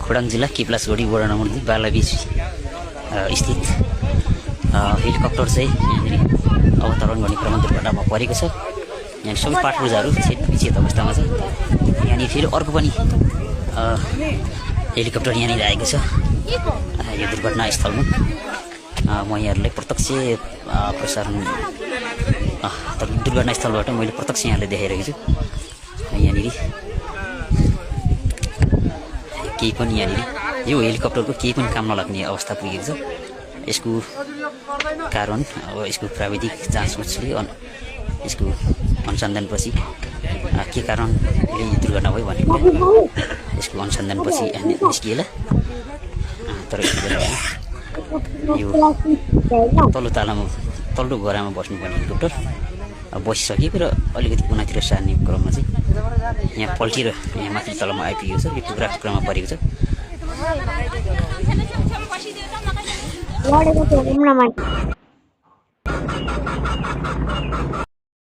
खोडाङ जिल्ला किप्लासगढी वडा नम्बर 2 बालाबीच स्थित हेलिकप्टर चाहिँ यहाँनिर अवतरण गर्ने क्रममा दुर्घटनामा परेको छ। यहाँ सबै पाटपुर्जाहरू क्षत अवस्थामा छ। यहाँनिर फेरि अर्को पनि हेलिकप्टर यहाँनिर आएको छ यो दुर्घटना स्थलमा। म यहाँहरूलाई प्रत्यक्ष प्रसारण दुर्घटना स्थलबाट मैले प्रत्यक्ष यहाँलाई देखाइरहेको छु। यहाँनिर केही पनि यहाँनिर यो हेलिकप्टरको केही पनि काम नलाग्ने अवस्था पुगेको छ। यसको कारण अब यसको प्राविधिक जाँचबुझले यसको अनुसन्धानपछि के कारणले यो दुर्घटना भयो भन्ने कुरा यसको अनुसन्धानपछि निस्किएला। तर यो तल्लो गरामा बस्नुपर्ने हेलिकप्टर बसिसकेको र अलिकति कुनातिर सार्ने क्रममा चाहिँ यहाँ पल्टिएर यहाँ माथि तलमा आइपुगेको छ। यो टुक्रामा परेको छ।